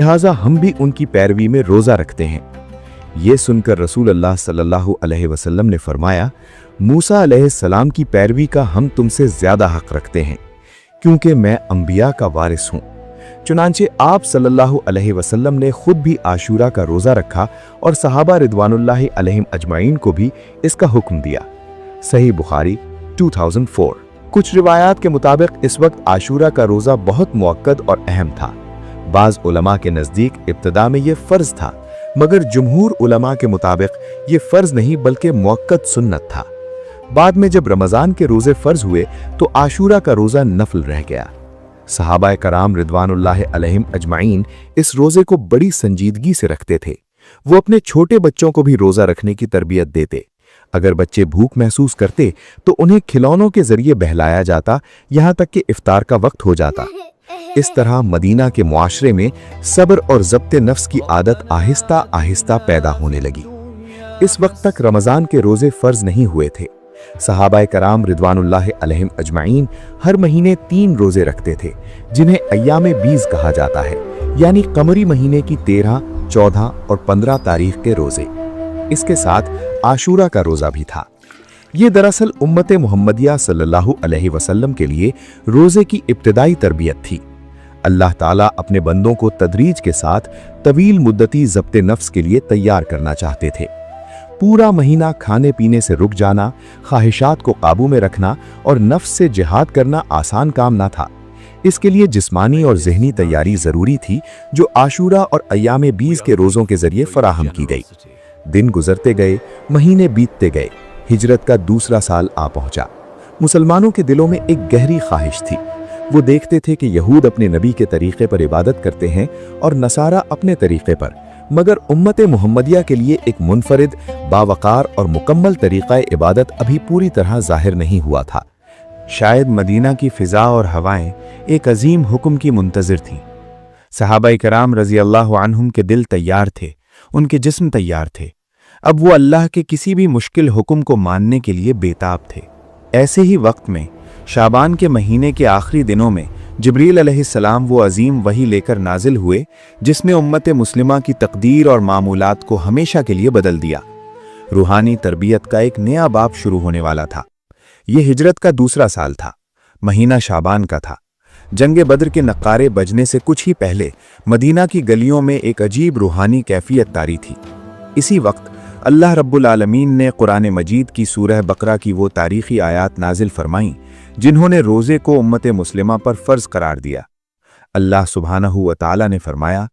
लिहाजा हम भी उनकी पैरवी में रोज़ा रखते हैं। ये सुनकर रसूल अल्लाह सल्लल्लाहु अलैहि वसल्लम ने फरमाया, मूसा अलैहिस्सलाम की पैरवी का हम तुमसे ज़्यादा हक रखते हैं, क्योंकि मैं अंबिया का वारिस हूँ। चुनांचे आप सल्लल्लाहु अलैहि वसल्लम ने खुद भी आशूरा का रोज़ा रखा और सहाबा रिदवानुल्लाहि अलैहिम अजमाइन को भी इसका हुक्म दिया। सही बुखारी 2004। कुछ रिवायात के मुताबिक इस वक्त आशूरा का रोज़ा बहुत मुअक्कद और अहम था। बाज़ उलमा के नज़दीक इब्तिदा में ये फ़र्ज़ था, मगर जुमहूर उलमा के मुताबिक ये फ़र्ज़ नहीं बल्कि मुअक्कद सुन्नत था। बाद में जब रमज़ान के रोज़े फ़र्ज़ हुए तो आशूरा का रोज़ा नफल रह गया। सहाबाए कराम रिदवानुल्लाहि अलैहिम अजमाइन इस रोज़े को बड़ी संजीदगी से रखते थे। वो अपने छोटे बच्चों को भी रोज़ा रखने की तरबियत देते। अगर बच्चे भूख महसूस करते तो उन्हें खिलौनों के जरिए बहलाया जाता, यहाँ तक कि इफ्तार का वक्त हो जाता। इस तरह मदीना के मुआशरे में सब्र और ज़ब्ते नफ्स की आदत आहिस्ता आहिस्ता पैदा होने लगी। इस वक्त तक रमज़ान के रोज़े फ़र्ज़ नहीं हुए थे। सहाबाए कराम रिदवानुल्लाहि अलैहिम अजमाइन हर महीने 3 रोज़े रखते थे, जिन्हें अय्यामे बीज़ कहा जाता है, यानी कमरी महीने की 13, 14 और 15 तारीख के रोज़े। इसके साथ आशूरा का रोज़ा भी था। ये दरअसल उम्मत मुहम्मदिया सल्लल्लाहु अलैहि वसल्लम के लिए रोज़े की इब्तिदाई तरबियत थी। अल्लाह ताला अपने बंदों को तदरीज के साथ तवील मुद्दती ज़ब्ते नफ्स के लिए तैयार करना चाहते थे। पूरा महीना खाने पीने से रुक जाना, ख्वाहिशात को काबू में रखना और नफ्स से जिहाद करना आसान काम ना था। इसके लिए जिस्मानी और ज़हनी तैयारी ज़रूरी थी, जो आशूरा और अय्यामे बीज़ के रोज़ों के ज़रिए फराहम की गई। दिन गुजरते गए, महीने बीतते गए, हिजरत का दूसरा साल आ पहुंचा। मुसलमानों के दिलों में एक गहरी ख्वाहिश थी। वो देखते थे कि यहूद अपने नबी के तरीक़े पर इबादत करते हैं और नसारा अपने तरीक़े पर, मगर उम्मत मुहम्मदिया के लिए एक मुनफरिद, बावकार और मुकम्मल तरीक़ा इबादत अभी पूरी तरह ज़ाहिर नहीं हुआ था। शायद मदीना की फ़िज़ा और हवाएं एक अजीम हुक्म की मुंतज़िर थीं। सहाबाए कराम रज़ी अल्लाह अन्हुम के दिल तैयार थे, उनके जिस्म तैयार थे। अब वो अल्लाह के किसी भी मुश्किल हुक्म को मानने के लिए बेताब थे। ऐसे ही वक्त में शाबान के महीने के आखिरी दिनों में जिब्रील अलैहिस्सलाम वो अजीम वही लेकर नाजिल हुए, जिसमें उम्मत मुस्लिमा की तकदीर और मामूलात को हमेशा के लिए बदल दिया। रूहानी तरबियत का एक नया बाब शुरू होने वाला था। ये हिजरत का दूसरा साल था। महीना शाबान का था। जंगे बद्र के नक्कारे बजने से कुछ ही पहले मदीना की गलियों में एक अजीब रूहानी कैफियत तारी थी। इसी वक्त अल्लाह रब्बुल आलमीन ने कुरान मजीद की सूरह बकरा की वो तारीखी आयात नाजिल फरमाईं, जिन्होंने रोज़े को उम्मत मुस्लिमा पर फ़र्ज़ करार दिया। अल्लाह सुब्हानहू व तआला ने फरमाया,